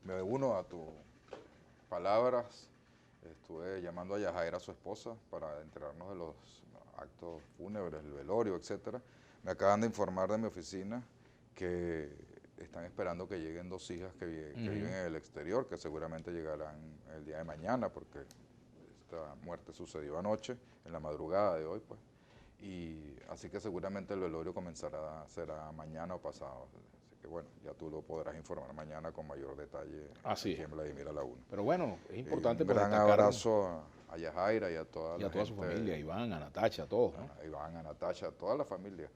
Me uno a tus palabras. Estuve llamando a Yajaira, a su esposa, para enterarnos de los actos fúnebres, el velorio, etcétera. Me acaban de informar de mi oficina que están esperando que lleguen dos hijas que viven en el exterior, que seguramente llegarán el día de mañana, porque esta muerte sucedió anoche, en la madrugada de hoy, pues. Y así que seguramente el velorio será mañana o pasado. Así que bueno, ya tú lo podrás informar mañana con mayor detalle Así aquí es. en Vladimir a la 1. Pero bueno, es importante Un pues gran destacar abrazo a Yajaira y a toda y a la toda su familia, a gente, Iván, a Natacha, a todos, ¿no? a Iván, a Natasha, a toda la familia,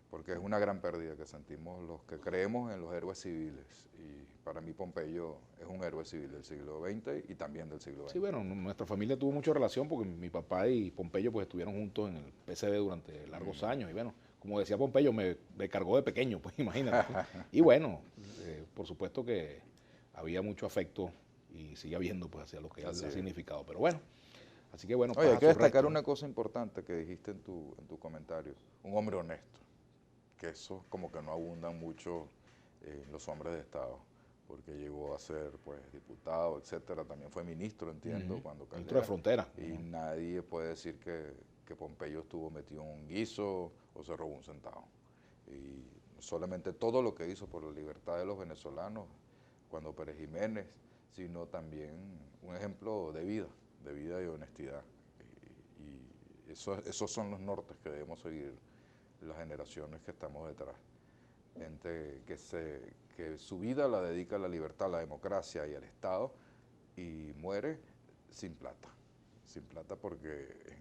porque es una gran pérdida que sentimos los que creemos en los héroes civiles. Y para mí Pompeyo es un héroe civil del siglo XX y también del siglo Sí, XX. bueno, nuestra familia tuvo mucha relación porque mi papá y Pompeyo pues estuvieron juntos en el PCB durante largos años y bueno, como decía Pompeyo, me cargó de pequeño, pues imagínate. Y bueno, por supuesto que había mucho afecto y sigue habiendo pues hacia lo que él Así ha es. significado. Pero bueno, así que bueno, Oye, paz hay a que su destacar resto, ¿no? una cosa importante que dijiste en tu comentario. Un hombre honesto, que eso como que no abundan mucho los hombres de Estado, porque llegó a ser pues diputado, etcétera. También fue ministro, entiendo, cuando Ministro de Caldera. Frontera. Y nadie puede decir que Pompeyo estuvo metido en un guiso o se robó un centavo. Y solamente todo lo que hizo por la libertad de los venezolanos cuando Pérez Jiménez, sino también un ejemplo de vida y honestidad. Y esos son los nortes que debemos seguir las generaciones que estamos detrás. Gente que su vida la dedica a la libertad, a la democracia y al Estado y muere sin plata. Sin plata porque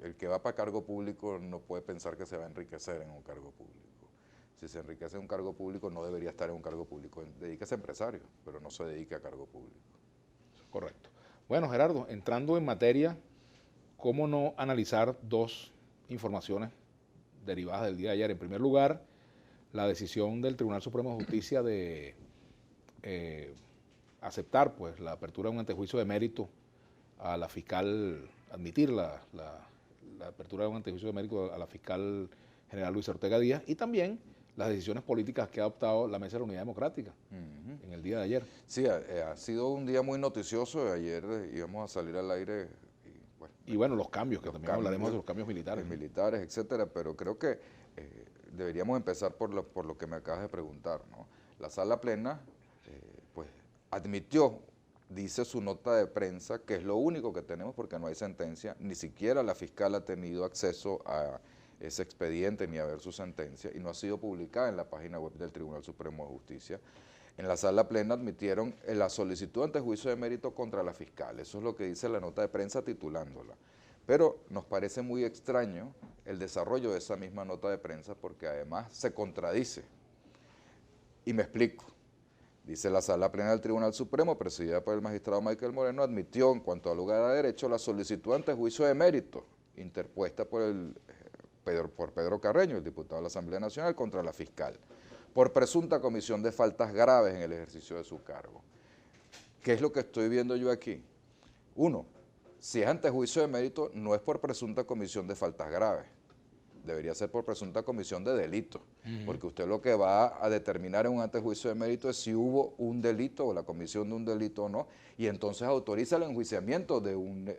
el que va para cargo público no puede pensar que se va a enriquecer en un cargo público. Si se enriquece en un cargo público no debería estar en un cargo público. Dedíquese a empresario, pero no se dedique a cargo público. Correcto. Bueno, Gerardo, entrando en materia, ¿cómo no analizar dos informaciones derivadas del día de ayer? En primer lugar, la decisión del Tribunal Supremo de Justicia de aceptar pues la apertura de un antejuicio de mérito a la fiscal, admitir la apertura de un antejuicio de mérito a la fiscal general Luisa Ortega Díaz y también las decisiones políticas que ha adoptado la Mesa de la Unidad Democrática en el día de ayer. Sí, ha sido un día muy noticioso. Ayer íbamos a salir al aire Y bueno, los cambios, que los también hablaremos de cambios los cambios militares, ¿no? militares, etcétera, pero creo que deberíamos empezar por lo que me acabas de preguntar, ¿no? La sala plena, pues, admitió, dice su nota de prensa, que es lo único que tenemos porque no hay sentencia, ni siquiera la fiscal ha tenido acceso a ese expediente ni a ver su sentencia, y no ha sido publicada en la página web del Tribunal Supremo de Justicia. En la sala plena admitieron la solicitud ante juicio de mérito contra la fiscal. Eso es lo que dice la nota de prensa titulándola. Pero nos parece muy extraño el desarrollo de esa misma nota de prensa porque además se contradice. Y me explico. Dice la sala plena del Tribunal Supremo, presidida por el magistrado Michael Moreno, admitió en cuanto al lugar a derecho la solicitud ante juicio de mérito interpuesta por Pedro Carreño, el diputado de la Asamblea Nacional, contra la fiscal, por presunta comisión de faltas graves en el ejercicio de su cargo. ¿Qué es lo que estoy viendo yo aquí? Uno, si es ante juicio de mérito, no es por presunta comisión de faltas graves, debería ser por presunta comisión de delito, porque usted lo que va a determinar en un antejuicio de mérito es si hubo un delito o la comisión de un delito o no, y entonces autoriza el enjuiciamiento de un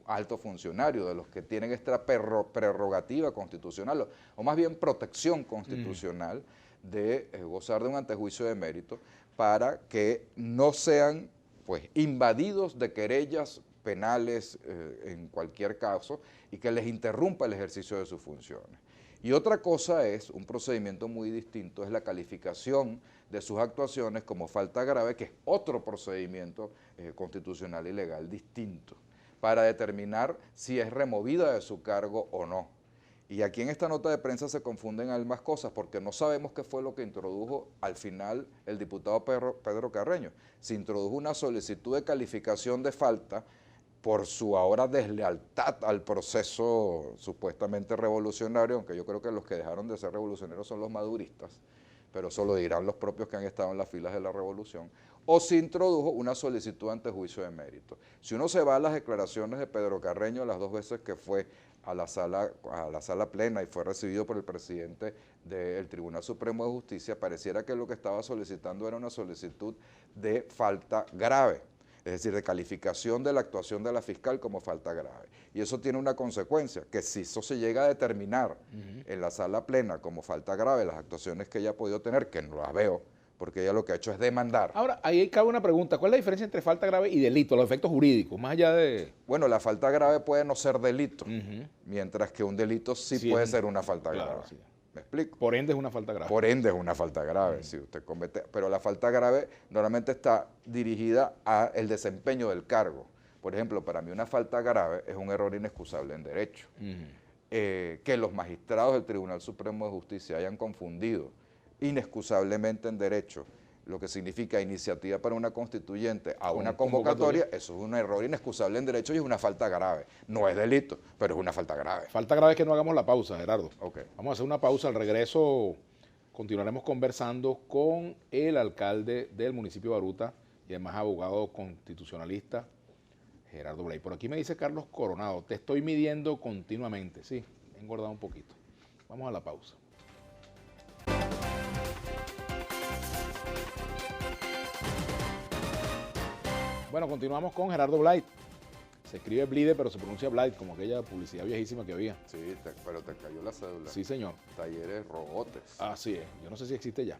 alto funcionario, de los que tienen esta prerrogativa constitucional, o más bien protección constitucional de gozar de un antejuicio de mérito, para que no sean pues invadidos de querellas penales en cualquier caso y que les interrumpa el ejercicio de sus funciones. Y otra cosa es, un procedimiento muy distinto, es la calificación de sus actuaciones como falta grave, que es otro procedimiento constitucional y legal distinto, para determinar si es removida de su cargo o no. Y aquí en esta nota de prensa se confunden ambas cosas porque no sabemos qué fue lo que introdujo al final el diputado Pedro Carreño. Se introdujo una solicitud de calificación de falta por su ahora deslealtad al proceso supuestamente revolucionario, aunque yo creo que los que dejaron de ser revolucionarios son los maduristas, pero eso lo dirán los propios que han estado en las filas de la revolución, o se introdujo una solicitud ante juicio de mérito. Si uno se va a las declaraciones de Pedro Carreño las 2 veces que fue a la sala plena y fue recibido por el presidente del Tribunal Supremo de Justicia, pareciera que lo que estaba solicitando era una solicitud de falta grave, es decir, de calificación de la actuación de la fiscal como falta grave. Y eso tiene una consecuencia, que si eso se llega a determinar en la sala plena como falta grave, las actuaciones que ella ha podido tener, que no las veo, porque ella lo que ha hecho es demandar. Ahora, ahí cabe una pregunta. ¿Cuál es la diferencia entre falta grave y delito, los efectos jurídicos, más allá de...? Bueno, la falta grave puede no ser delito, mientras que un delito sí puede ser una falta grave. Sí. ¿Me explico? Por ende es una falta grave. Por ende es una falta grave, si usted comete, pero la falta grave normalmente está dirigida al desempeño del cargo. Por ejemplo, para mí una falta grave es un error inexcusable en derecho. Que los magistrados del Tribunal Supremo de Justicia hayan confundido inexcusablemente en derecho lo que significa iniciativa para una constituyente a una convocatoria, eso es un error inexcusable en derecho y es una falta grave. No es delito, pero es una falta grave. Falta grave es que no hagamos la pausa, Gerardo. Okay. Vamos a hacer una pausa. Al regreso continuaremos conversando con el alcalde del municipio de Baruta y además abogado constitucionalista, Gerardo Blay. Por aquí me dice Carlos Coronado, te estoy midiendo continuamente. Sí, he engordado un poquito. Vamos a la pausa. Bueno, continuamos con Gerardo Blay. Se escribe Blide, pero se pronuncia Blay, como aquella publicidad viejísima que había. Sí, pero te cayó la cédula. Sí, señor. Talleres Rogotes. Así es. Yo no sé si existe ya.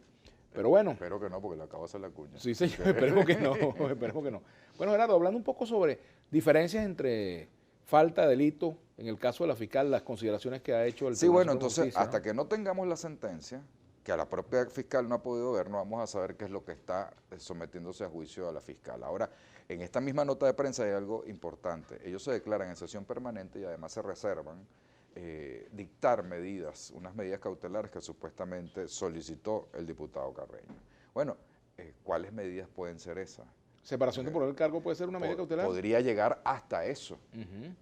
Pero bueno. Espero que no, porque le acabo de hacer la cuña. Sí, señor. Esperemos que no. Esperemos que no. Bueno, Gerardo, hablando un poco sobre diferencias entre falta de delito, en el caso de la fiscal, las consideraciones que ha hecho el Sí, bueno, entonces, Justicia, hasta que no tengamos la sentencia, que a la propia fiscal no ha podido ver, no vamos a saber qué es lo que está sometiéndose a juicio a la fiscal. Ahora, en esta misma nota de prensa hay algo importante. Ellos se declaran en sesión permanente y además se reservan dictar medidas, unas medidas cautelares que supuestamente solicitó el diputado Carreño. Bueno, ¿cuáles medidas pueden ser esas? Separación temporal del cargo puede ser una medida cautelar. Podría llegar hasta eso,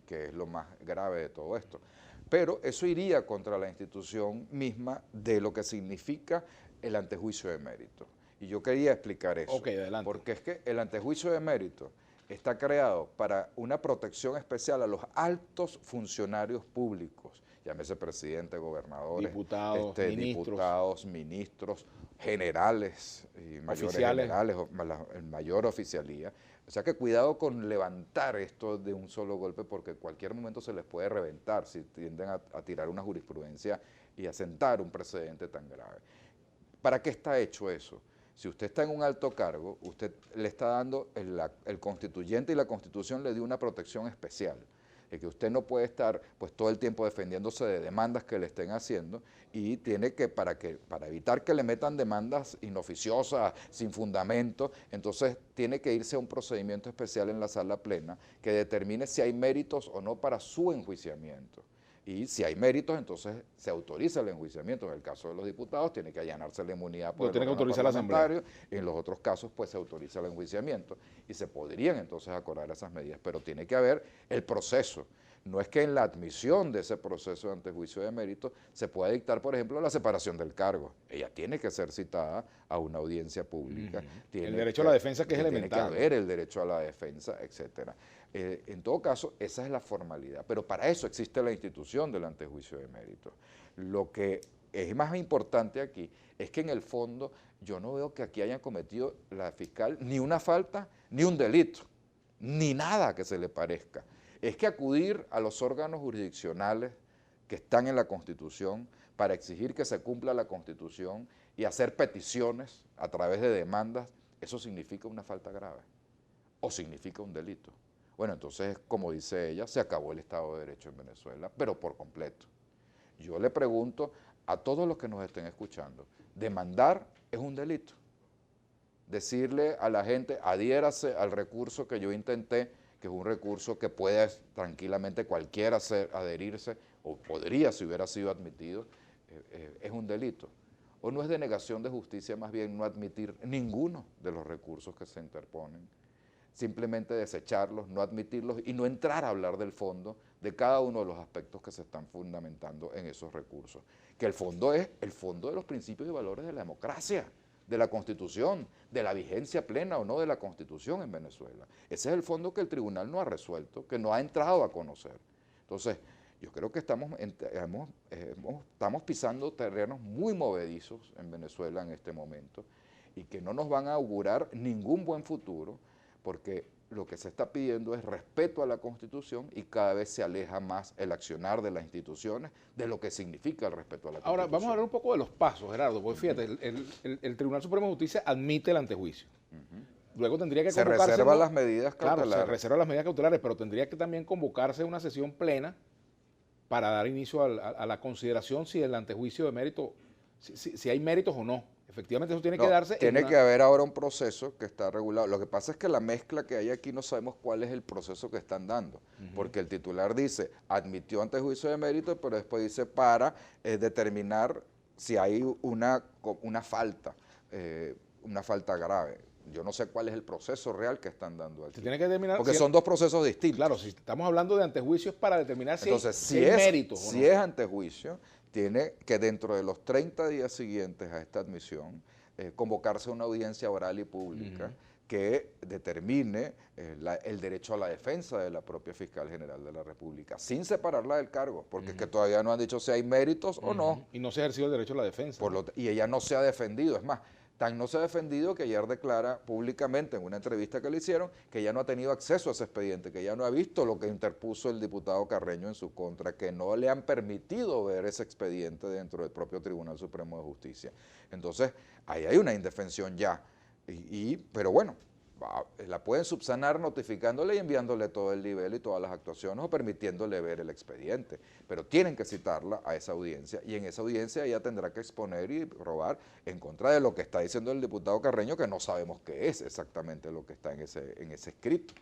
que es lo más grave de todo esto. Pero eso iría contra la institución misma de lo que significa el antejuicio de mérito. Y yo quería explicar eso. Ok, adelante. Porque es que el antejuicio de mérito está creado para una protección especial a los altos funcionarios públicos, llámese presidente, gobernadores, diputados, ministros, generales y mayores generales, el mayor oficialía. O sea que cuidado con levantar esto de un solo golpe, porque en cualquier momento se les puede reventar si tienden a tirar una jurisprudencia y a sentar un precedente tan grave. ¿Para qué está hecho eso? Si usted está en un alto cargo, usted le está dando, el constituyente y la Constitución le dio una protección especial, de que usted no puede estar pues todo el tiempo defendiéndose de demandas que le estén haciendo y tiene que, para evitar que le metan demandas inoficiosas, sin fundamento, entonces tiene que irse a un procedimiento especial en la sala plena que determine si hay méritos o no para su enjuiciamiento. Y si hay méritos, entonces se autoriza el enjuiciamiento. En el caso de los diputados, tiene que allanarse la inmunidad por el tiene que autorizar la Asamblea. En los otros casos, pues se autoriza el enjuiciamiento. Y se podrían entonces acordar esas medidas, pero tiene que haber el proceso. No es que en la admisión de ese proceso de antejuicio de mérito se pueda dictar, por ejemplo, la separación del cargo. Ella tiene que ser citada a una audiencia pública. El derecho a la defensa, que es elemental. Tiene que haber el derecho a la defensa, etcétera. En todo caso, esa es la formalidad, pero para eso existe la institución del antejuicio de mérito. Lo que es más importante aquí es que en el fondo yo no veo que aquí hayan cometido la fiscal ni una falta ni un delito, ni nada que se le parezca. Es que acudir a los órganos jurisdiccionales que están en la Constitución para exigir que se cumpla la Constitución y hacer peticiones a través de demandas, eso significa una falta grave o significa un delito. Bueno, entonces, como dice ella, se acabó el Estado de Derecho en Venezuela, pero por completo. Yo le pregunto a todos los que nos estén escuchando, ¿demandar es un delito? Decirle a la gente, adhiérase al recurso que yo intenté, que es un recurso que puede tranquilamente cualquiera adherirse, o podría si hubiera sido admitido, es un delito. ¿O no es denegación de justicia más bien no admitir ninguno de los recursos que se interponen? Simplemente desecharlos, no admitirlos y no entrar a hablar del fondo de cada uno de los aspectos que se están fundamentando en esos recursos. Que el fondo es el fondo de los principios y valores de la democracia. de la Constitución, de la vigencia plena o no de la Constitución en Venezuela. Ese es el fondo que el tribunal no ha resuelto, que no ha entrado a conocer. Entonces, yo creo que estamos pisando terrenos muy movedizos en Venezuela en este momento y que no nos van a augurar ningún buen futuro, porque lo que se está pidiendo es respeto a la Constitución y cada vez se aleja más el accionar de las instituciones de lo que significa el respeto a la Constitución. Ahora, vamos a hablar un poco de los pasos, Gerardo, porque fíjate, el Tribunal Supremo de Justicia admite el antejuicio. Luego tendría que convocarse... Se reserva las medidas cautelares. Claro, se reserva las medidas cautelares, pero tendría que también convocarse una sesión plena para dar inicio a la consideración si el antejuicio de mérito, si hay méritos o no. Efectivamente eso tiene que darse. Tiene que haber ahora un proceso que está regulado. Lo que pasa es que la mezcla que hay aquí no sabemos cuál es el proceso que están dando, porque el titular dice, admitió antejuicio de mérito, pero después dice para determinar si hay una falta grave. Yo no sé cuál es el proceso real que están dando aquí. Se tiene que determinar, porque son dos procesos distintos. Claro, si estamos hablando de antejuicios para determinar entonces, si hay méritos o no. Si es antejuicio, tiene que dentro de los 30 días siguientes a esta admisión, convocarse una audiencia oral y pública que determine el derecho a la defensa de la propia Fiscal General de la República, sin separarla del cargo, porque es que todavía no han dicho si hay méritos o no. Y no se ha ejercido el derecho a la defensa. Y ella no se ha defendido, es más, tan no se ha defendido que ayer declara públicamente en una entrevista que le hicieron que ella no ha tenido acceso a ese expediente, que ella no ha visto lo que interpuso el diputado Carreño en su contra, que no le han permitido ver ese expediente dentro del propio Tribunal Supremo de Justicia. Entonces, ahí hay una indefensión ya, pero bueno, la pueden subsanar notificándole y enviándole todo el nivel y todas las actuaciones o permitiéndole ver el expediente, pero tienen que citarla a esa audiencia y en esa audiencia ella tendrá que exponer y probar en contra de lo que está diciendo el diputado Carreño, que no sabemos qué es exactamente lo que está en ese escrito.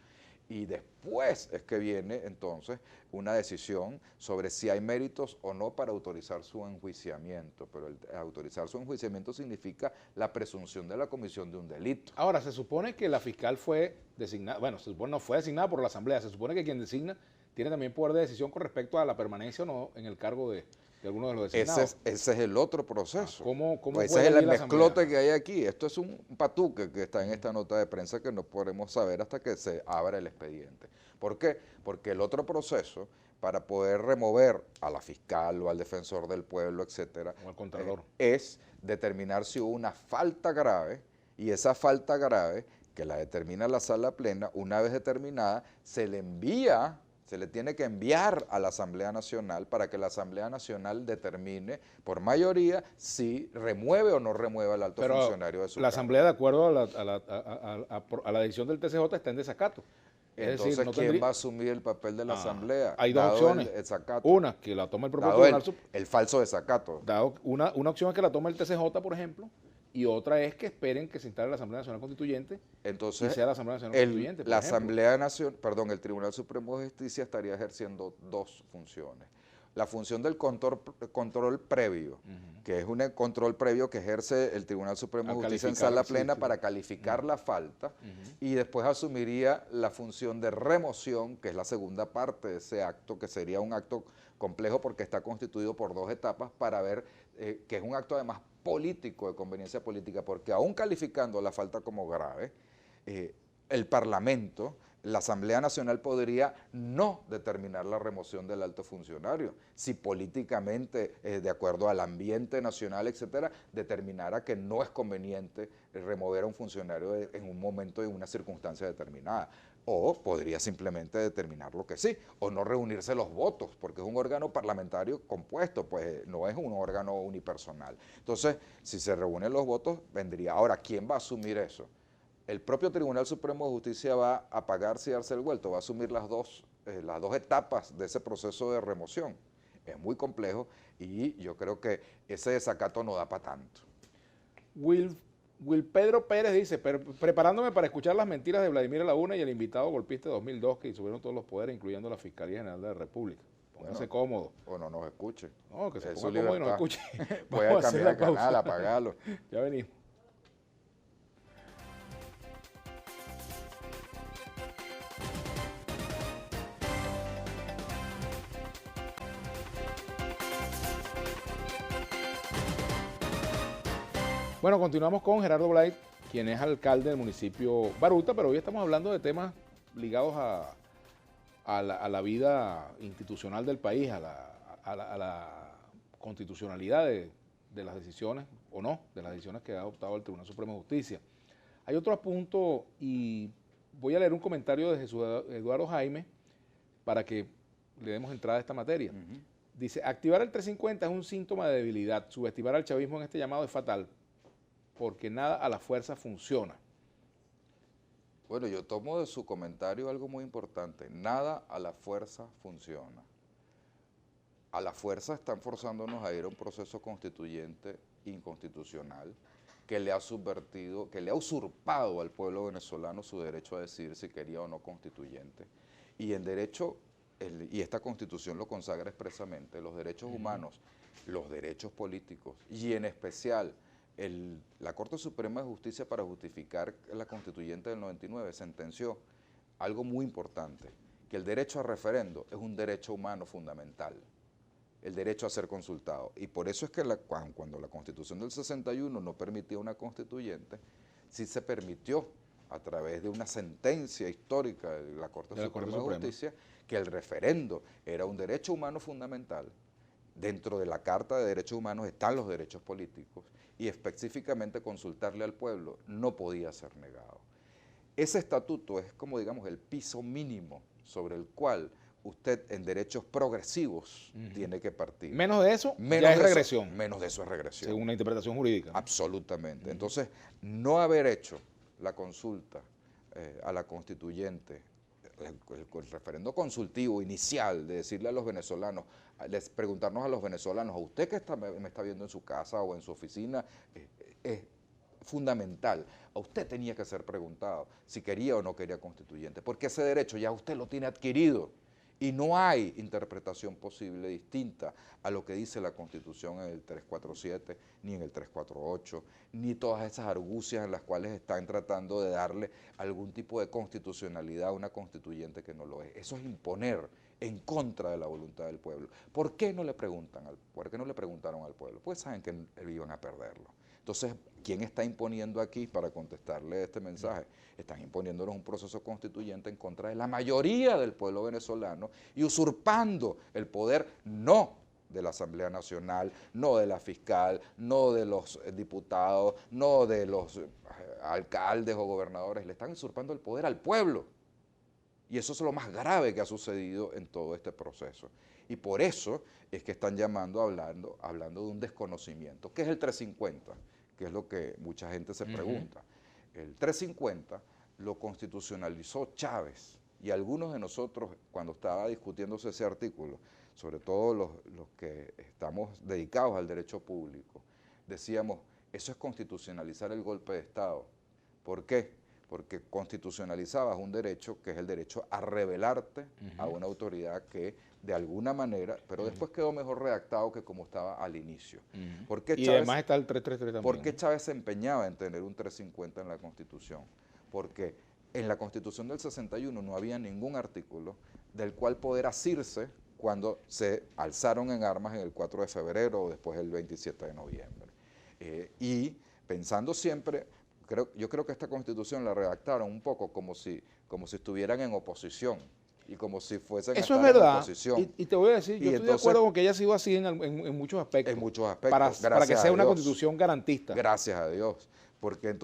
Y después es que viene entonces una decisión sobre si hay méritos o no para autorizar su enjuiciamiento, pero autorizar su enjuiciamiento significa la presunción de la comisión de un delito. Ahora, se supone que la fiscal fue designada, bueno, se supone no fue designada por la Asamblea, se supone que quien designa tiene también poder de decisión con respecto a la permanencia o no en el cargo de alguno de los designados. Ese es el otro proceso. ¿Cómo pues ese es el mezclote que hay aquí. Esto es un patuque que está en esta nota de prensa que no podremos saber hasta que se abra el expediente. ¿Por qué? Porque el otro proceso, para poder remover a la fiscal o al defensor del pueblo, etcétera, o al contralor, es determinar si hubo una falta grave, y esa falta grave, que la determina la sala plena, una vez determinada, se le tiene que enviar a la Asamblea Nacional para que la Asamblea Nacional determine por mayoría si remueve o no remueve al alto funcionario de su la Asamblea, de acuerdo a la decisión del TCJ, está en desacato. Entonces, decir, no ¿quién va a asumir el papel de la Asamblea? Hay dos opciones. Una, que la toma el propio Tribunal Supremo. El falso desacato. Una opción es que la tome el TCJ, por ejemplo, y otra es que esperen que se instale la Asamblea Nacional Constituyente. Entonces, y sea la Asamblea Nacional Constituyente. La Asamblea Nacional, el Tribunal Supremo de Justicia estaría ejerciendo dos funciones. La función del control previo, que es un control previo que ejerce el Tribunal Supremo de Justicia en sala plena para calificar la falta, y después asumiría la función de remoción, que es la segunda parte de ese acto, que sería un acto complejo porque está constituido por dos etapas para ver que es un acto además político, de conveniencia política, porque aún calificando la falta como grave, el Parlamento, la Asamblea Nacional podría no determinar la remoción del alto funcionario, si políticamente, de acuerdo al ambiente nacional, etcétera, determinara que no es conveniente remover a un funcionario en un momento y en una circunstancia determinada. O podría simplemente determinarlo que sí, o no reunirse los votos, porque es un órgano parlamentario compuesto, pues no es un órgano unipersonal. Entonces, si se reúnen los votos, vendría. Ahora, ¿quién va a asumir eso? El propio Tribunal Supremo de Justicia va a pagarse y darse el vuelto, va a asumir las dos etapas de ese proceso de remoción. Es muy complejo y yo creo que ese desacato no da para tanto. Will Pedro Pérez dice, preparándome para escuchar las mentiras de Vladimir Laguna y el invitado golpista de 2002 que disolvieron todos los poderes, incluyendo la Fiscalía General de la República. Póngase cómodo. O no nos escuche. No, que se ponga cómodo y nos escuche. Voy a cambiar de canal, apagarlo. Ya venimos. Bueno, continuamos con Gerardo Blay, quien es alcalde del municipio Baruta, pero hoy estamos hablando de temas ligados a la vida institucional del país, a la constitucionalidad de las decisiones, o no, de las decisiones que ha adoptado el Tribunal Supremo de Justicia. Hay otro punto, y voy a leer un comentario de Jesús Eduardo Jaime para que le demos entrada a esta materia. Dice, activar el 350 es un síntoma de debilidad. Subestimar al chavismo en este llamado es fatal, porque nada a la fuerza funciona. Bueno, yo tomo de su comentario algo muy importante. Nada a la fuerza funciona. A la fuerza están forzándonos a ir a un proceso constituyente inconstitucional que le ha subvertido, que le ha usurpado al pueblo venezolano su derecho a decidir si quería o no constituyente. Y en derecho, y esta constitución lo consagra expresamente, los derechos humanos, los derechos políticos y en especial la Corte Suprema de Justicia, para justificar la constituyente del 99, sentenció algo muy importante, que el derecho a referendo es un derecho humano fundamental, el derecho a ser consultado. Y por eso es que cuando la Constitución del 61 no permitía una constituyente, sí se permitió, a través de una sentencia histórica de la Corte Suprema de Justicia, que el referendo era un derecho humano fundamental. Dentro de la Carta de Derechos Humanos están los derechos políticos y específicamente consultarle al pueblo no podía ser negado. Ese estatuto es como, digamos, el piso mínimo sobre el cual usted en derechos progresivos tiene que partir. Menos de eso ya es regresión. Menos de eso es regresión. Según la interpretación jurídica. Absolutamente. Entonces, no haber hecho la consulta a la constituyente, el referendo consultivo inicial, de decirle a los venezolanos, preguntarnos a los venezolanos, a usted que me está viendo en su casa o en su oficina, es fundamental. A usted tenía que ser preguntado si quería o no quería constituyente, porque ese derecho ya usted lo tiene adquirido y no hay interpretación posible distinta a lo que dice la Constitución en el 347, ni en el 348, ni todas esas argucias en las cuales están tratando de darle algún tipo de constitucionalidad a una constituyente que no lo es. Eso es imponer en contra de la voluntad del pueblo. ¿Por qué no le preguntaron al pueblo? Pues saben que iban a perderlo. Entonces, ¿quién está imponiendo aquí, para contestarle este mensaje? Están imponiéndonos un proceso constituyente en contra de la mayoría del pueblo venezolano y usurpando el poder no de la Asamblea Nacional, no de la fiscal, no de los diputados, no de los alcaldes o gobernadores, le están usurpando el poder al pueblo. Y eso es lo más grave que ha sucedido en todo este proceso. Y por eso es que están hablando de un desconocimiento. ¿Qué es el 350? Que es lo que mucha gente se pregunta. El 350 lo constitucionalizó Chávez, y algunos de nosotros, cuando estaba discutiéndose ese artículo, sobre todo los que estamos dedicados al derecho público, decíamos, eso es constitucionalizar el golpe de Estado. ¿Por qué? Porque constitucionalizabas un derecho que es el derecho a rebelarte a una autoridad que de alguna manera, pero después quedó mejor redactado que como estaba al inicio. ¿Por qué y Chávez, además está el 333 también. ¿por qué Chávez se empeñaba en tener un 350 en la Constitución? Porque en la Constitución del 61 no había ningún artículo del cual poder asirse cuando se alzaron en armas en el 4 de febrero o después el 27 de noviembre. Y pensando siempre, yo creo que esta Constitución la redactaron un poco como si estuvieran en oposición y como si fuesen eso a es estar verdad, en oposición. y te voy a decir, yo estoy entonces, de acuerdo con que haya sido así en muchos aspectos. En muchos aspectos, para que sea una Constitución garantista. Gracias a Dios. Porque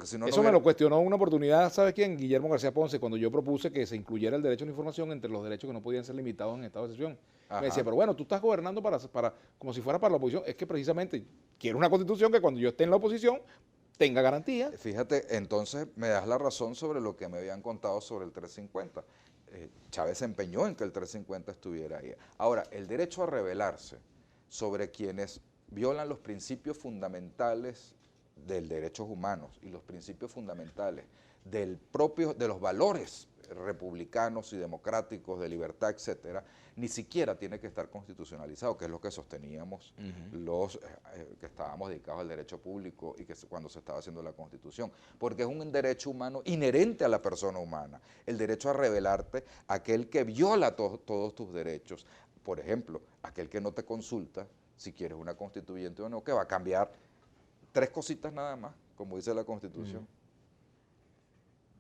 si no... Eso me lo cuestionó en una oportunidad, ¿sabes quién? Guillermo García Ponce, cuando yo propuse que se incluyera el derecho a la información entre los derechos que no podían ser limitados en estado de excepción. Me decía, pero bueno, tú estás gobernando como si fuera para la oposición. Es que precisamente quiero una Constitución que cuando yo esté en la oposición tenga garantía. Fíjate, entonces me das la razón sobre lo que me habían contado sobre el 350. Chávez se empeñó en que el 350 estuviera ahí. Ahora, el derecho a rebelarse sobre quienes violan los principios fundamentales del derechos humanos y los principios fundamentales de los valores republicanos y democráticos, de libertad, etcétera, ni siquiera tiene que estar constitucionalizado, que es lo que sosteníamos los que estábamos dedicados al derecho público y que cuando se estaba haciendo la Constitución, porque es un derecho humano inherente a la persona humana, el derecho a rebelarte, aquel que viola todos tus derechos, por ejemplo, aquel que no te consulta si quieres una constituyente o no, que va a cambiar 3 cositas nada más, como dice la Constitución.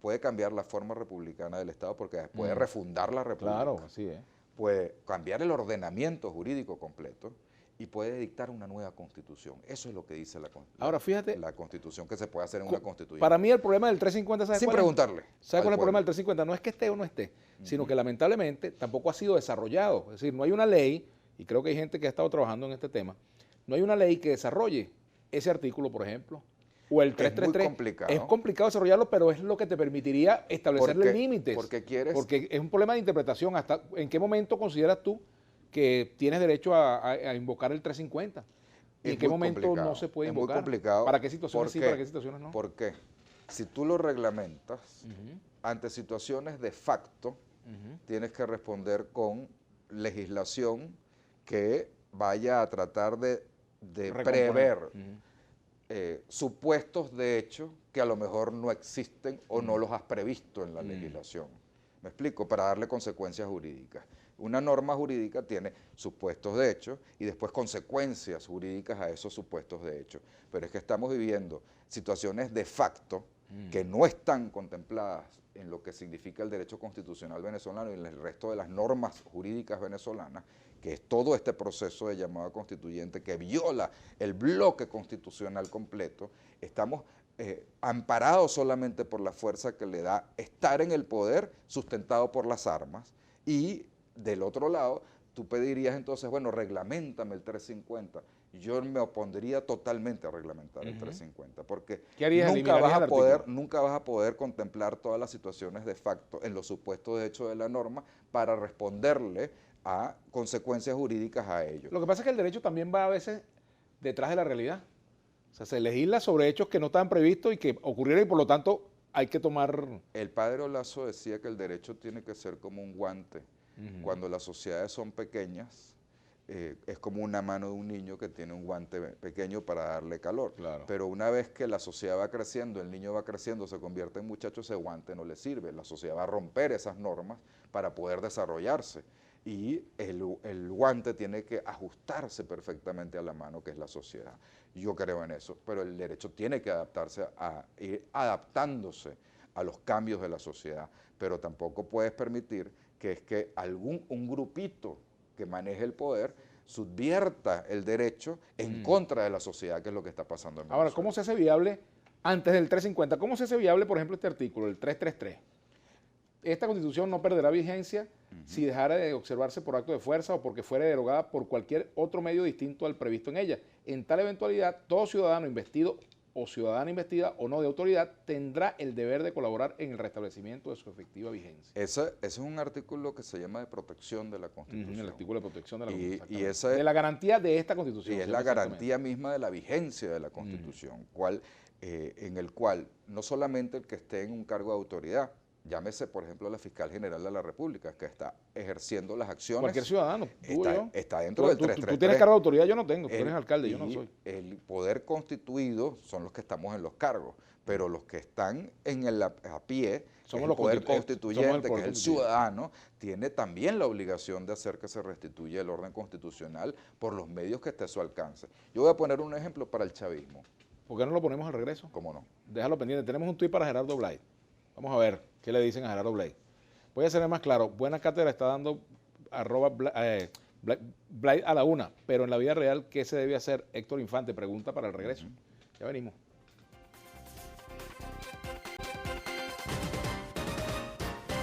Puede cambiar la forma republicana del Estado porque puede refundar la República. Claro, así es. Puede cambiar el ordenamiento jurídico completo y puede dictar una nueva constitución. Eso es lo que dice Ahora, fíjate, la constitución que se puede hacer en una constituyente. Para mí el problema del 350, ¿sabes Sin cuál es? preguntarle. ¿Sabes cuál es el problema del 350? No es que esté o no esté, sino que lamentablemente tampoco ha sido desarrollado. Es decir, no hay una ley, y creo que hay gente que ha estado trabajando en este tema, no hay una ley que desarrolle ese artículo, por ejemplo, o el 333. Es muy complicado. Es complicado desarrollarlo, pero es lo que te permitiría establecerle límites. Porque quieres. Porque es un problema de interpretación. Hasta ¿en qué momento consideras tú que tienes derecho a invocar el 350? ¿Y en qué momento no se puede invocar? Es muy complicado. ¿Para qué situaciones sí, para qué situaciones no? ¿Por qué? Si tú lo reglamentas, ante situaciones de facto, tienes que responder con legislación que vaya a tratar de prever supuestos de hecho que a lo mejor no existen o no los has previsto en la legislación. ¿Me explico? Para darle consecuencias jurídicas. Una norma jurídica tiene supuestos de hecho y después consecuencias jurídicas a esos supuestos de hecho. Pero es que estamos viviendo situaciones de facto que no están contempladas en lo que significa el derecho constitucional venezolano y en el resto de las normas jurídicas venezolanas, que es todo este proceso de llamada constituyente que viola el bloque constitucional completo. Estamos amparados solamente por la fuerza que le da estar en el poder, sustentado por las armas, y del otro lado, tú pedirías entonces, bueno, reglamentame el 350. Yo me opondría totalmente a reglamentar el 350, porque nunca vas a poder contemplar todas las situaciones de facto en los supuestos de hecho de la norma para responderle a consecuencias jurídicas a ello. Lo que pasa es que el derecho también va a veces detrás de la realidad. O sea, se legisla sobre hechos que no estaban previstos y que ocurrieron y por lo tanto hay que tomar... El padre Olazo decía que el derecho tiene que ser como un guante. Cuando las sociedades son pequeñas, es como una mano de un niño que tiene un guante pequeño para darle calor. Claro. Pero una vez que la sociedad va creciendo, el niño va creciendo, se convierte en muchacho, ese guante no le sirve. La sociedad va a romper esas normas para poder desarrollarse. Y el guante tiene que ajustarse perfectamente a la mano que es la sociedad. Yo creo en eso, pero el derecho tiene que adaptarse ir adaptándose a los cambios de la sociedad, pero tampoco puedes permitir que es que un grupito que maneje el poder subvierta el derecho en contra de la sociedad, que es lo que está pasando en Venezuela. Ahora, ¿cómo se hace viable, antes del 350, cómo se hace viable, por ejemplo, este artículo, el 333? Esta Constitución no perderá vigencia si dejara de observarse por acto de fuerza o porque fuera derogada por cualquier otro medio distinto al previsto en ella. En tal eventualidad, todo ciudadano investido o ciudadana investida o no de autoridad tendrá el deber de colaborar en el restablecimiento de su efectiva vigencia. Ese es un artículo que se llama de protección de la Constitución. El artículo de protección de la Constitución. De la garantía de esta Constitución. Y es la garantía misma de la vigencia de la Constitución, en el cual no solamente el que esté en un cargo de autoridad, llámese, por ejemplo, la fiscal general de la República, que está ejerciendo las acciones. Cualquier ciudadano, está dentro del 333. Tú tienes cargo de autoridad, yo no tengo. Tú eres alcalde, yo no soy. El poder constituido son los que estamos en los cargos, pero los que están a pie, somos el poder constituyente, que es el ciudadano, tiene también la obligación de hacer que se restituya el orden constitucional por los medios que esté a su alcance. Yo voy a poner un ejemplo para el chavismo. ¿Por qué no lo ponemos al regreso? ¿Cómo no? Déjalo pendiente. Tenemos un tuit para Gerardo Blay. Vamos a ver qué le dicen a Gerardo Blay. Voy a ser más claro. Buena cátedra está dando Blay a la una, pero en la vida real, ¿qué se debe hacer? Héctor Infante pregunta para el regreso. Ya venimos.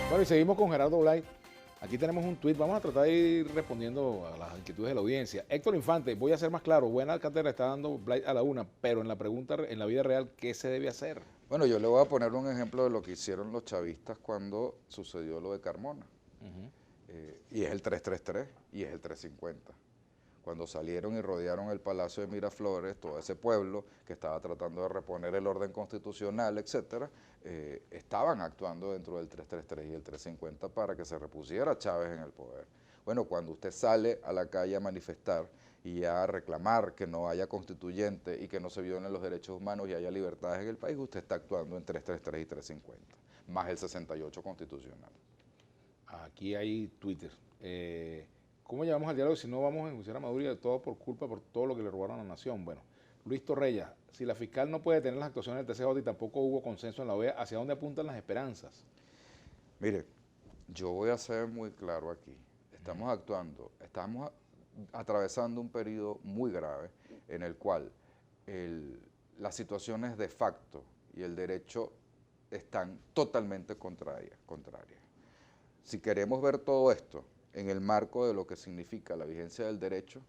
Bueno, y seguimos con Gerardo Blay. Aquí tenemos un tuit. Vamos a tratar de ir respondiendo a las inquietudes de la audiencia. Héctor Infante, voy a ser más claro. Buena cátedra está dando Blay a la una, pero en la pregunta, en la vida real, ¿qué se debe hacer? Bueno, yo le voy a poner un ejemplo de lo que hicieron los chavistas cuando sucedió lo de Carmona. Y es el 333 y es el 350. Cuando salieron y rodearon el Palacio de Miraflores, todo ese pueblo que estaba tratando de reponer el orden constitucional, etcétera, estaban actuando dentro del 333 y el 350 para que se repusiera Chávez en el poder. Bueno, cuando usted sale a la calle a manifestar y a reclamar que no haya constituyente y que no se violen los derechos humanos y haya libertades en el país, usted está actuando en 333 y 350, más el 68 constitucional. Aquí hay Twitter. ¿Cómo llevamos al diálogo si no vamos a enjuiciar a Maduro y de todo por culpa por todo lo que le robaron a la nación? Bueno, Luis Torreya, si la fiscal no puede tener las actuaciones del TCJ y tampoco hubo consenso en la OEA, ¿hacia dónde apuntan las esperanzas? Mire, yo voy a ser muy claro aquí. Estamos atravesando un periodo muy grave en el cual las situaciones de facto y el derecho están totalmente contrarias. Si queremos ver todo esto en el marco de lo que significa la vigencia del derecho,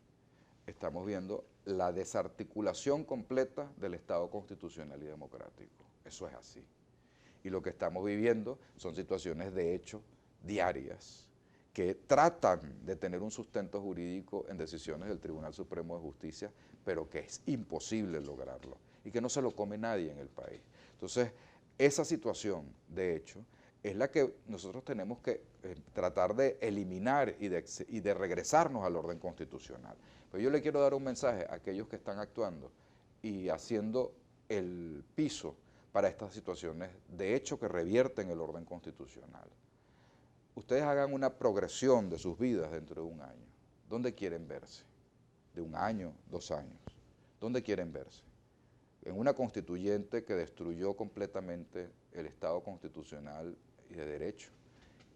estamos viendo la desarticulación completa del Estado constitucional y democrático. Eso es así. Y lo que estamos viviendo son situaciones de hecho diarias que tratan de tener un sustento jurídico en decisiones del Tribunal Supremo de Justicia, pero que es imposible lograrlo y que no se lo come nadie en el país. Entonces, esa situación, de hecho, es la que nosotros tenemos que tratar de eliminar y de regresarnos al orden constitucional. Pero yo le quiero dar un mensaje a aquellos que están actuando y haciendo el piso para estas situaciones de hecho que revierten el orden constitucional. Ustedes hagan una progresión de sus vidas dentro de un año. ¿Dónde quieren verse? ¿De un año, 2 años? ¿Dónde quieren verse? En una constituyente que destruyó completamente el Estado constitucional y de derecho,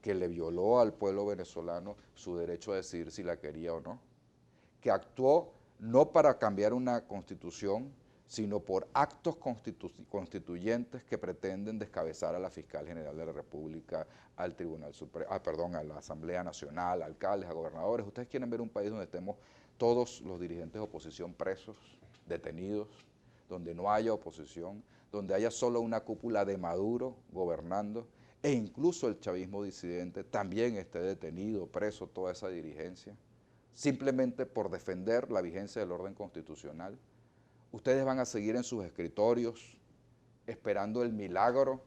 que le violó al pueblo venezolano su derecho a decidir si la quería o no, que actuó no para cambiar una constitución, sino por actos constituyentes que pretenden descabezar a la Fiscal General de la República, al Tribunal Supremo, a la Asamblea Nacional, alcaldes, a gobernadores. Ustedes quieren ver un país donde estemos todos los dirigentes de oposición presos, detenidos, donde no haya oposición, donde haya solo una cúpula de Maduro gobernando, e incluso el chavismo disidente también esté detenido, preso, toda esa dirigencia, simplemente por defender la vigencia del orden constitucional. Ustedes van a seguir en sus escritorios esperando el milagro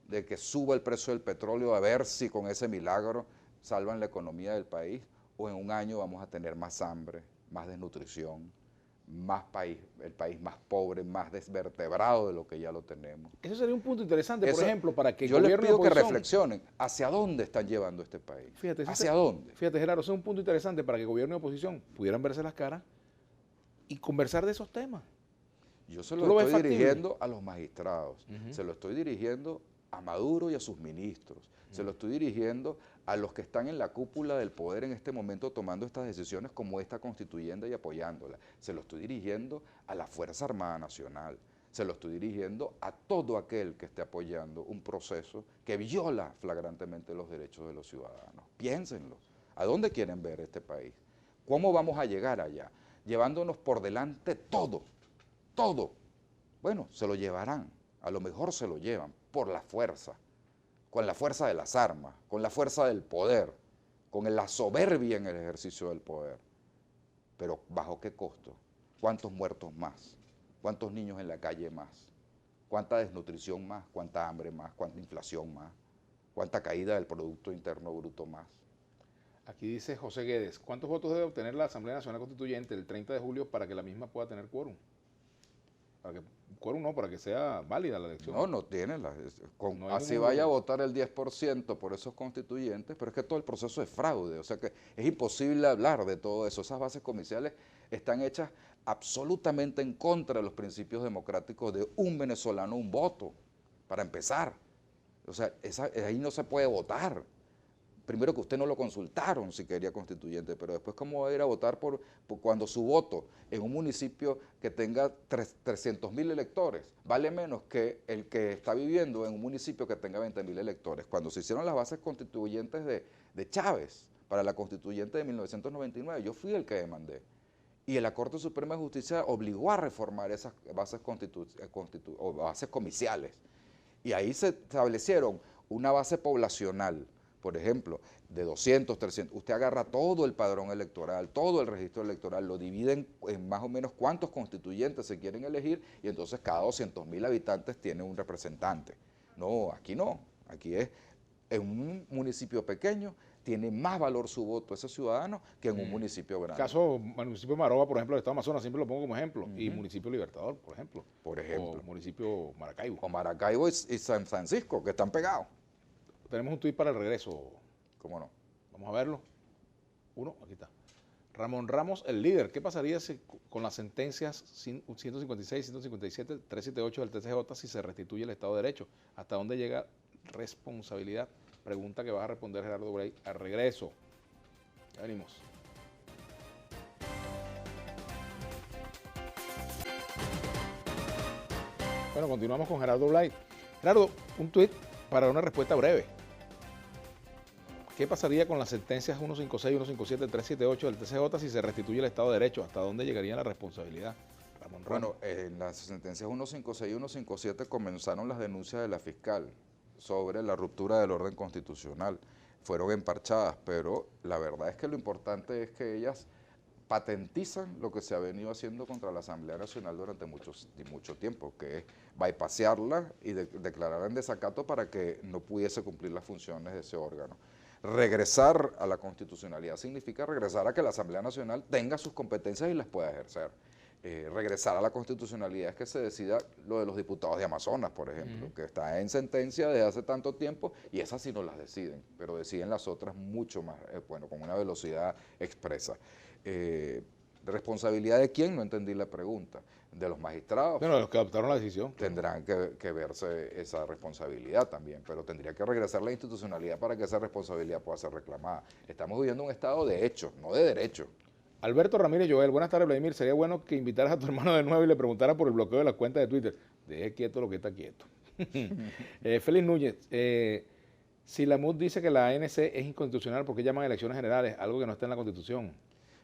de que suba el precio del petróleo, a ver si con ese milagro salvan la economía del país, o en un año vamos a tener más hambre, más desnutrición, el país más pobre, más desvertebrado de lo que ya lo tenemos. Eso sería un punto interesante, por ejemplo, para que el yo les gobierno y pido que oposición... reflexionen hacia dónde están llevando este país. Fíjate, ¿Hacia dónde? Fíjate, Gerardo, ese es un punto interesante para que gobierno y oposición pudieran verse las caras y conversar de esos temas. Yo se lo estoy dirigiendo a los magistrados, se lo estoy dirigiendo a Maduro y a sus ministros, se lo estoy dirigiendo a los que están en la cúpula del poder en este momento tomando estas decisiones como esta constituyente y apoyándola, se lo estoy dirigiendo a la Fuerza Armada Nacional, se lo estoy dirigiendo a todo aquel que esté apoyando un proceso que viola flagrantemente los derechos de los ciudadanos. Piénsenlo, ¿a dónde quieren ver este país? ¿Cómo vamos a llegar allá? Llevándonos por delante todo. Bueno, se lo llevarán, a lo mejor se lo llevan por la fuerza, con la fuerza de las armas, con la fuerza del poder, con la soberbia en el ejercicio del poder. Pero ¿bajo qué costo? ¿Cuántos muertos más? ¿Cuántos niños en la calle más? ¿Cuánta desnutrición más? ¿Cuánta hambre más? ¿Cuánta inflación más? ¿Cuánta caída del Producto Interno Bruto más? Aquí dice José Guedes, ¿cuántos votos debe obtener la Asamblea Nacional Constituyente el 30 de julio para que la misma pueda tener quórum? Para que sea válida la elección. No tiene. Así vaya a votar el 10% por esos constituyentes, pero es que todo el proceso es fraude, o sea que es imposible hablar de todo eso. Esas bases comerciales están hechas absolutamente en contra de los principios democráticos de un venezolano, un voto, para empezar. O sea, ahí no se puede votar. Primero que usted no lo consultaron si quería constituyente, pero después cómo va a ir a votar por cuando su voto en un municipio que tenga 300.000 electores vale menos que el que está viviendo en un municipio que tenga 20.000 electores. Cuando se hicieron las bases constituyentes de Chávez para la constituyente de 1999, yo fui el que demandé. Y la Corte Suprema de Justicia obligó a reformar esas bases bases comiciales. Y ahí se establecieron una base poblacional, por ejemplo, de 200, 300, usted agarra todo el padrón electoral, todo el registro electoral, lo divide en más o menos cuántos constituyentes se quieren elegir y entonces cada 200.000 habitantes tiene un representante. No, aquí es en un municipio pequeño, tiene más valor su voto ese ciudadano que en un municipio grande. Caso municipio de Maroba, por ejemplo, del Estado de Amazonas, siempre lo pongo como ejemplo, y municipio Libertador, por ejemplo. O municipio Maracaibo. O Maracaibo y San Francisco, que están pegados. Tenemos un tuit para el regreso. ¿Cómo no? Vamos a verlo. Uno, aquí está. Ramón Ramos, el líder. ¿Qué pasaría con las sentencias 156, 157, 378 del TCJ si se restituye el Estado de Derecho? ¿Hasta dónde llega responsabilidad? Pregunta que va a responder Gerardo Bray al regreso. Ya venimos. Bueno, continuamos con Gerardo Blay. Gerardo, un tuit para una respuesta breve. ¿Qué pasaría con las sentencias 156, 157, 378 del TCJ si se restituye el Estado de Derecho? ¿Hasta dónde llegaría la responsabilidad? Ramón Ramos. Bueno, en las sentencias 156 y 157 comenzaron las denuncias de la fiscal sobre la ruptura del orden constitucional. Fueron emparchadas, pero la verdad es que lo importante es que ellas patentizan lo que se ha venido haciendo contra la Asamblea Nacional durante mucho tiempo, que es bypasearla y declararla en desacato para que no pudiese cumplir las funciones de ese órgano. Regresar a la constitucionalidad significa regresar a que la Asamblea Nacional tenga sus competencias y las pueda ejercer. Regresar a la constitucionalidad es que se decida lo de los diputados de Amazonas, por ejemplo, que está en sentencia desde hace tanto tiempo y esas sí no las deciden, pero deciden las otras mucho más, bueno, con una velocidad expresa. ¿Responsabilidad de quién? No entendí la pregunta. De los magistrados. Bueno, de los que adoptaron la decisión. Tendrán que verse esa responsabilidad también, pero tendría que regresar la institucionalidad para que esa responsabilidad pueda ser reclamada. Estamos viviendo un estado de hecho, no de derecho. Alberto Ramírez Joel, buenas tardes, Vladimir. Sería bueno que invitaras a tu hermano de nuevo y le preguntaras por el bloqueo de la cuenta de Twitter. Deje quieto lo que está quieto. Félix Núñez, si la MUD dice que la ANC es inconstitucional, ¿por qué llaman elecciones generales? Algo que no está en la Constitución.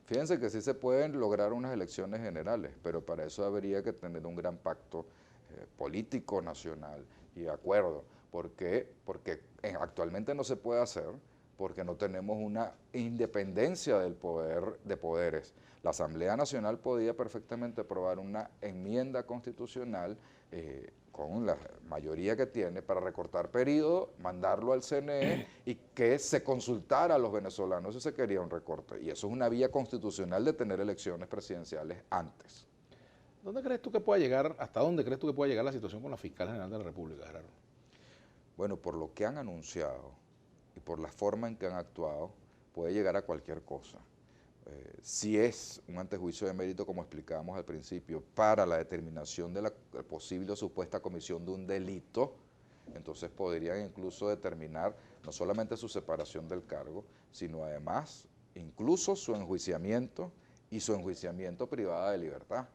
Fíjense que sí se pueden lograr unas elecciones generales, pero para eso habría que tener un gran pacto político nacional y acuerdo. ¿Por qué? Porque actualmente no se puede hacer, porque no tenemos una independencia del poder de poderes. La Asamblea Nacional podía perfectamente aprobar una enmienda constitucional con la mayoría que tiene para recortar periodo, mandarlo al CNE y que se consultara a los venezolanos si se quería un recorte. Y eso es una vía constitucional de tener elecciones presidenciales antes. ¿Dónde crees tú que pueda llegar, hasta dónde crees tú que pueda llegar la situación con la fiscal general de la República, Gerardo? Bueno, por lo que han anunciado y por la forma en que han actuado, puede llegar a cualquier cosa. Si es un antejuicio de mérito, como explicábamos al principio, para la determinación de la posible o supuesta comisión de un delito, entonces podrían incluso determinar no solamente su separación del cargo, sino además incluso su enjuiciamiento y su enjuiciamiento privada de libertad.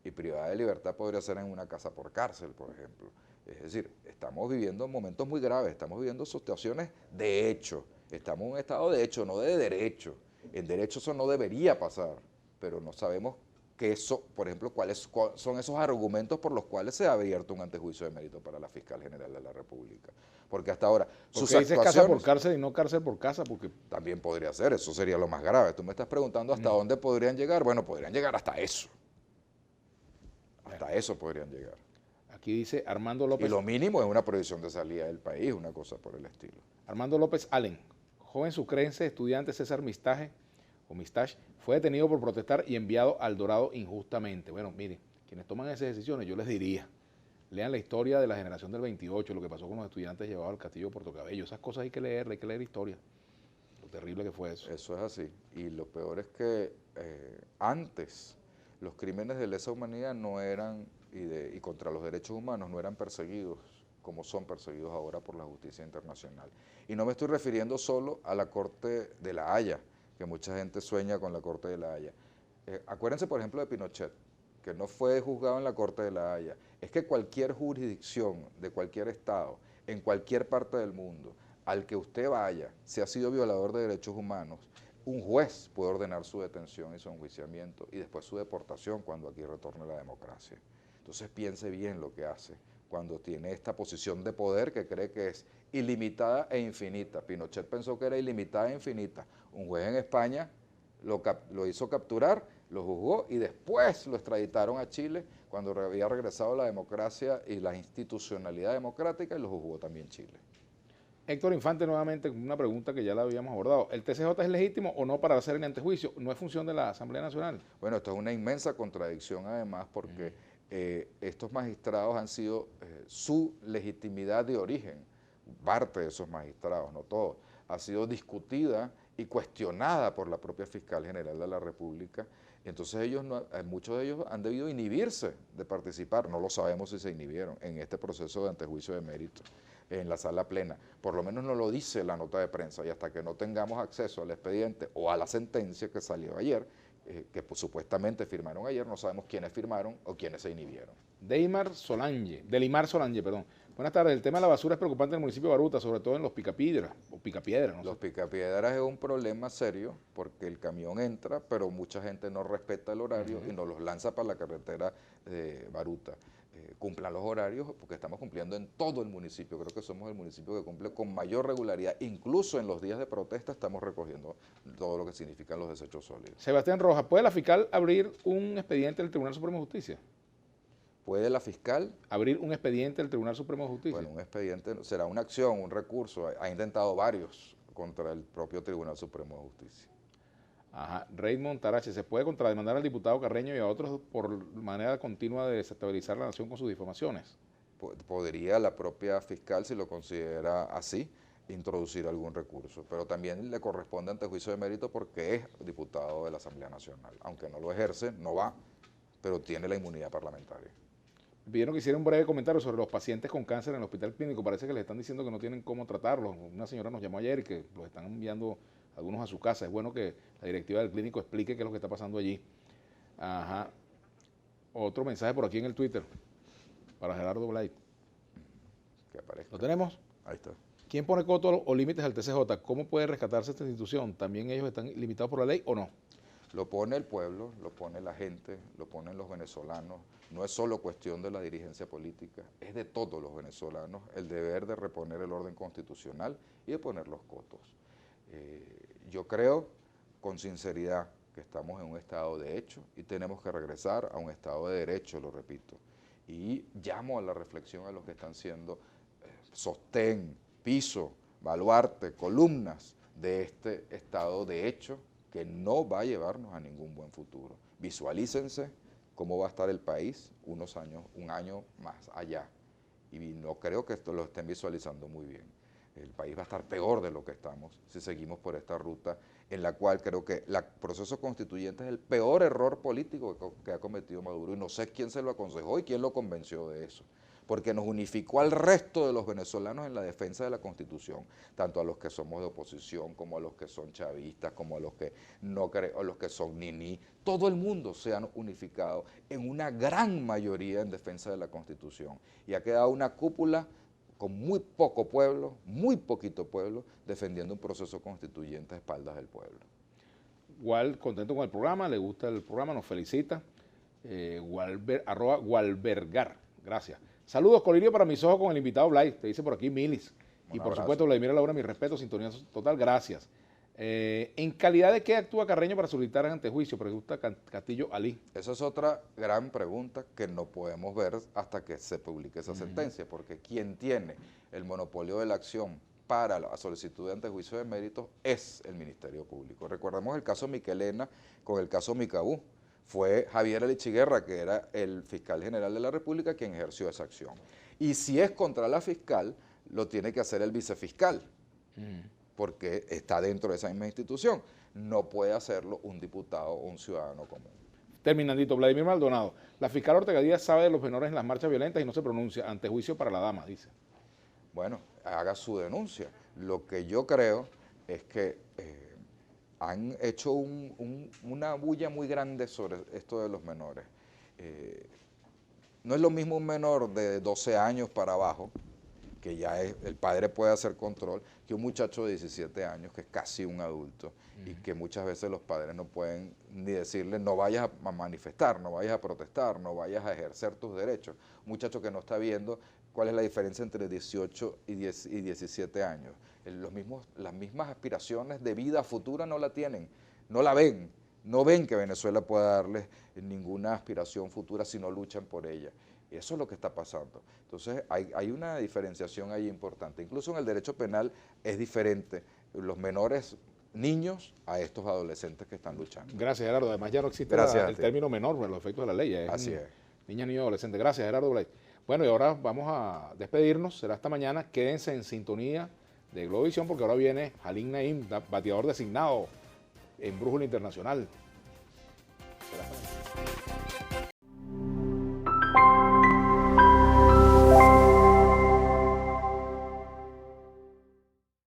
Y privada de libertad podría ser en una casa por cárcel, por ejemplo. Es decir, estamos viviendo momentos muy graves, estamos viviendo situaciones de hecho, estamos en un estado de hecho, no de derecho. En derecho eso no debería pasar, pero no sabemos que eso, por ejemplo, cuáles son esos argumentos por los cuales se ha abierto un antejuicio de mérito para la fiscal general de la República. Porque hasta ahora sus actuaciones... casa por cárcel y no cárcel por casa, porque... También podría ser, eso sería lo más grave. Tú me estás preguntando hasta dónde podrían llegar. Bueno, podrían llegar hasta eso. Hasta eso podrían llegar. Aquí dice Armando López... Y lo mínimo es una prohibición de salida del país, una cosa por el estilo. Armando López Allen, joven sucrense, estudiante César Mistaje, fue detenido por protestar y enviado al Dorado injustamente. Bueno, miren, quienes toman esas decisiones, yo les diría, lean la historia de la generación del 28, lo que pasó con los estudiantes llevados al castillo de Puerto Cabello. Esas cosas hay que leer historia. Lo terrible que fue eso. Eso es así. Y lo peor es que antes los crímenes de lesa humanidad no eran, y contra los derechos humanos no eran perseguidos como son perseguidos ahora por la justicia internacional. Y no me estoy refiriendo solo a la Corte de La Haya, que mucha gente sueña con la Corte de La Haya. Acuérdense, por ejemplo, de Pinochet, que no fue juzgado en la Corte de La Haya. Es que cualquier jurisdicción de cualquier estado, en cualquier parte del mundo, al que usted vaya, si ha sido violador de derechos humanos, un juez puede ordenar su detención y su enjuiciamiento y después su deportación cuando aquí retorne la democracia. Entonces piense bien lo que hace cuando tiene esta posición de poder que cree que es ilimitada e infinita. Pinochet pensó que era ilimitada e infinita. Un juez en España lo hizo capturar, lo juzgó y después lo extraditaron a Chile cuando había regresado la democracia y la institucionalidad democrática y lo juzgó también Chile. Héctor Infante, nuevamente, una pregunta que ya la habíamos abordado. ¿El TCJ es legítimo o no para hacer el antejuicio? ¿No es función de la Asamblea Nacional? Bueno, esto es una inmensa contradicción además porque estos magistrados han sido su legitimidad de origen, parte de esos magistrados, no todos, ha sido discutida y cuestionada por la propia fiscal general de la República. Entonces muchos de ellos han debido inhibirse de participar, no lo sabemos si se inhibieron en este proceso de antejuicio de mérito en la sala plena. Por lo menos no lo dice la nota de prensa, y hasta que no tengamos acceso al expediente o a la sentencia que salió ayer, que pues, supuestamente firmaron ayer, no sabemos quiénes firmaron o quiénes se inhibieron. Delimar Solange, perdón. Buenas tardes. El tema de la basura es preocupante en el municipio de Baruta, sobre todo en los picapiedras, o picapiedras, no sé. Los picapiedras es un problema serio porque el camión entra, pero mucha gente no respeta el horario y nos los lanza para la carretera de Baruta. Cumplan los horarios porque estamos cumpliendo en todo el municipio. Creo que somos el municipio que cumple con mayor regularidad. Incluso en los días de protesta estamos recogiendo todo lo que significan los desechos sólidos. Sebastián Rojas, ¿puede la fiscal abrir un expediente del Tribunal Supremo de Justicia? ¿Puede la fiscal abrir un expediente del Tribunal Supremo de Justicia? Bueno, un expediente será una acción, un recurso. Ha intentado varios contra el propio Tribunal Supremo de Justicia. Ajá. Raymond Tarache, ¿se puede contrademandar al diputado Carreño y a otros por manera continua de desestabilizar la nación con sus difamaciones? Podría la propia fiscal, si lo considera así, introducir algún recurso, pero también le corresponde ante juicio de mérito porque es diputado de la Asamblea Nacional. Aunque no lo ejerce, no va, pero tiene la inmunidad parlamentaria. Me pidieron que hiciera un breve comentario sobre los pacientes con cáncer en el hospital clínico. Parece que les están diciendo que no tienen cómo tratarlos. Una señora nos llamó ayer y que los están enviando algunos a su casa. Es bueno que la directiva del clínico explique qué es lo que está pasando allí. Ajá. Otro mensaje por aquí en el Twitter para Gerardo Blay. Que aparezca. ¿Lo tenemos? Ahí está. ¿Quién pone coto o límites al TCJ? ¿Cómo puede rescatarse esta institución? ¿También ellos están limitados por la ley o no? Lo pone el pueblo, lo pone la gente, lo ponen los venezolanos. No es solo cuestión de la dirigencia política, es de todos los venezolanos el deber de reponer el orden constitucional y de poner los cotos. Yo creo, con sinceridad, que estamos en un estado de hecho y tenemos que regresar a un estado de derecho, lo repito. Y llamo a la reflexión a los que están siendo sostén, piso, baluarte, columnas de este estado de hecho que no va a llevarnos a ningún buen futuro. Visualícense cómo va a estar el país unos años, un año más allá. Y no creo que esto lo estén visualizando muy bien. El país va a estar peor de lo que estamos si seguimos por esta ruta en la cual creo que el proceso constituyente es el peor error político que ha cometido Maduro. Y no sé quién se lo aconsejó y quién lo convenció de eso. Porque nos unificó al resto de los venezolanos en la defensa de la Constitución, tanto a los que somos de oposición, como a los que son chavistas, como a los que no creen, o los que son niní. Todo el mundo se han unificado en una gran mayoría en defensa de la Constitución. Y ha quedado una cúpula con muy poco pueblo, muy poquito pueblo, defendiendo un proceso constituyente a espaldas del pueblo. Igual, contento con el programa, le gusta el programa, nos felicita. @Gualbergar, gracias. Saludos, Colirio, para mis ojos con el invitado Blay, te dice por aquí Milis. Y por supuesto, Vladimir Laura, mi respeto, sintonía total, gracias. ¿En calidad de qué actúa Carreño para solicitar ante juicio? Pregunta Castillo Ali. Esa es otra gran pregunta que no podemos ver hasta que se publique esa sentencia, porque quien tiene el monopolio de la acción para la solicitud de antejuicio de méritos es el Ministerio Público. Recordemos el caso Miquelena con el caso Micabú. Fue Javier Elichiguerra, que era el fiscal general de la República, quien ejerció esa acción. Y si es contra la fiscal, lo tiene que hacer el vicefiscal, porque está dentro de esa misma institución. No puede hacerlo un diputado o un ciudadano común. Terminandito, Vladimir Maldonado. La fiscal Ortega Díaz sabe de los menores en las marchas violentas y no se pronuncia. Antejuicio para la dama, dice. Bueno, haga su denuncia. Lo que yo creo es que han hecho una bulla muy grande sobre esto de los menores. No es lo mismo un menor de 12 años para abajo, que ya el padre puede hacer control, que un muchacho de 17 años, que es casi un adulto, y que muchas veces los padres no pueden ni decirle no vayas a manifestar, no vayas a protestar, no vayas a ejercer tus derechos. Un muchacho que no está viendo cuál es la diferencia entre 18 y 17 años. Las mismas aspiraciones de vida futura no la tienen, no la ven. No ven que Venezuela pueda darles ninguna aspiración futura si no luchan por ella. Eso es lo que está pasando. Entonces hay una diferenciación ahí importante. Incluso en el derecho penal es diferente los menores niños a estos adolescentes que están luchando. Gracias, Gerardo. Además ya no existe el término menor por los efectos de la ley. Así es. Niña, niño, adolescente. Gracias, Gerardo Blay. Bueno, y ahora vamos a despedirnos. Será hasta mañana. Quédense en sintonía Globovisión, porque ahora viene Jalín Naim, bateador designado en Brújula Internacional.